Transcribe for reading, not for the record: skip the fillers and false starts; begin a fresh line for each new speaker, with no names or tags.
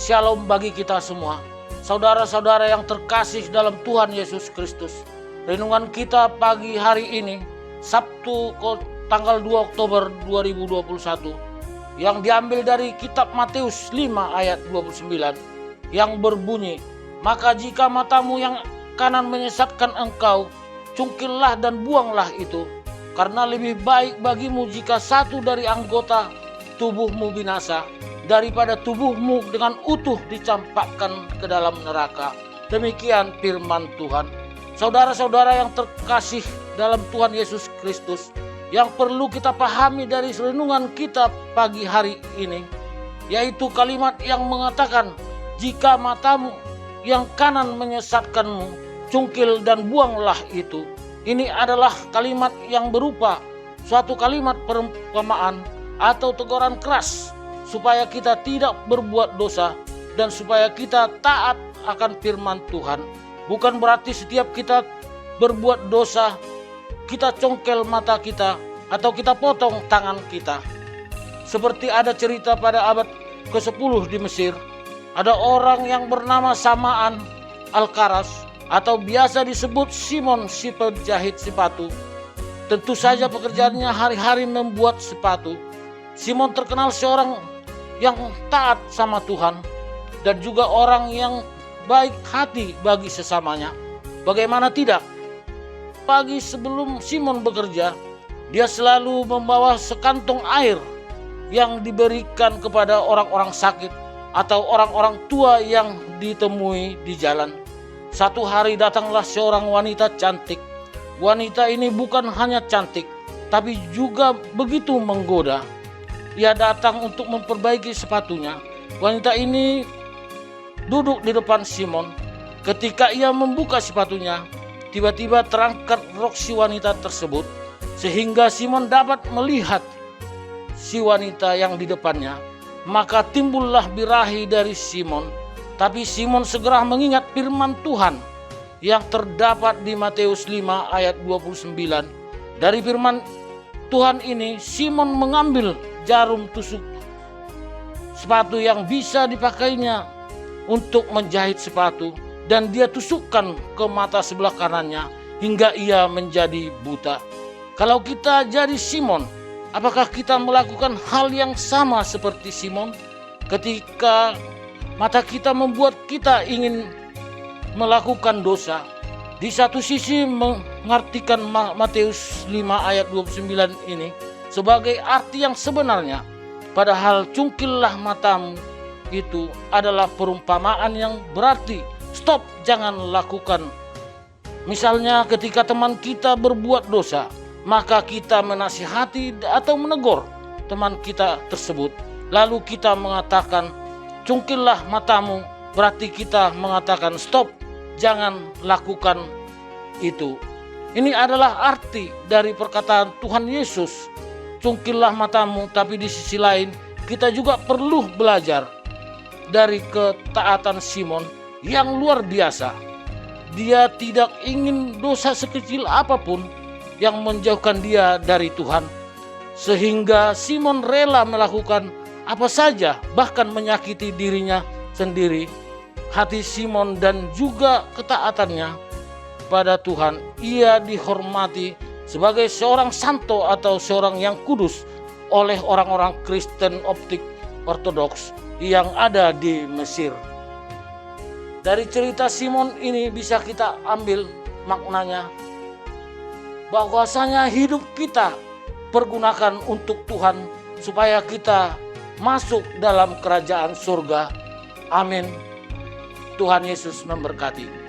Shalom bagi kita semua. Saudara-saudara yang terkasih dalam Tuhan Yesus Kristus. Renungan kita pagi hari ini, Sabtu tanggal 2 Oktober 2021, yang diambil dari kitab Matius 5 ayat 29, yang berbunyi, "Maka jika matamu yang kanan menyesatkan engkau, cungkillah dan buanglah itu, karena lebih baik bagimu jika satu dari anggota tubuhmu binasa, daripada tubuhmu dengan utuh dicampakkan ke dalam neraka." Demikian firman Tuhan. Saudara-saudara yang terkasih dalam Tuhan Yesus Kristus, yang perlu kita pahami dari renungan kita pagi hari ini, yaitu kalimat yang mengatakan, "Jika matamu yang kanan menyesatkanmu, cungkil dan buanglah itu." Ini adalah kalimat yang berupa suatu kalimat perumpamaan atau teguran keras, supaya kita tidak berbuat dosa dan supaya kita taat akan firman Tuhan. Bukan berarti setiap kita berbuat dosa, kita congkel mata kita atau kita potong tangan kita. Seperti ada cerita pada abad ke-10 di Mesir, ada orang yang bernama Samaan Al-Karas atau biasa disebut Simon si penjahit sepatu. Tentu saja pekerjaannya hari-hari membuat sepatu. Simon terkenal seorang yang taat sama Tuhan dan juga orang yang baik hati bagi sesamanya. Bagaimana tidak? Pagi sebelum Simon bekerja, dia selalu membawa sekantong air yang diberikan kepada orang-orang sakit atau orang-orang tua yang ditemui di jalan. Satu hari datanglah seorang wanita cantik. Wanita ini bukan hanya cantik, tapi juga begitu menggoda. Ia datang untuk memperbaiki sepatunya. Wanita ini duduk di depan Simon. Ketika ia membuka sepatunya, tiba-tiba terangkat rok si wanita tersebut, sehingga Simon dapat melihat si wanita yang di depannya. Maka timbullah birahi dari Simon. Tapi Simon segera mengingat firman Tuhan yang terdapat di Matius 5 ayat 29. Dari firman Tuhan ini, Simon mengambil jarum tusuk sepatu yang bisa dipakainya untuk menjahit sepatu, dan dia tusukkan ke mata sebelah kanannya hingga ia menjadi buta. Kalau kita jadi Simon, apakah kita melakukan hal yang sama seperti Simon? Ketika mata kita membuat kita ingin melakukan dosa, di satu sisi mengartikan Matius 5 ayat 29 ini sebagai arti yang sebenarnya, padahal cungkillah matamu itu adalah perumpamaan yang berarti stop, jangan lakukan. Misalnya ketika teman kita berbuat dosa, maka kita menasihati atau menegur teman kita tersebut, lalu kita mengatakan cungkillah matamu, berarti kita mengatakan stop, jangan lakukan itu. Ini adalah arti dari perkataan Tuhan Yesus, cungkillah matamu. Tapi di sisi lain kita juga perlu belajar dari ketaatan Simon yang luar biasa. Dia tidak ingin dosa sekecil apapun yang menjauhkan dia dari Tuhan, sehingga Simon rela melakukan apa saja, bahkan menyakiti dirinya sendiri. Hati Simon dan juga ketaatannya pada Tuhan, ia dihormati sebagai seorang santo atau seorang yang kudus oleh orang-orang Kristen Optik Ortodoks yang ada di Mesir. Dari cerita Simon ini bisa kita ambil maknanya, bahwasanya hidup kita pergunakan untuk Tuhan supaya kita masuk dalam kerajaan surga. Amin. Tuhan Yesus memberkati.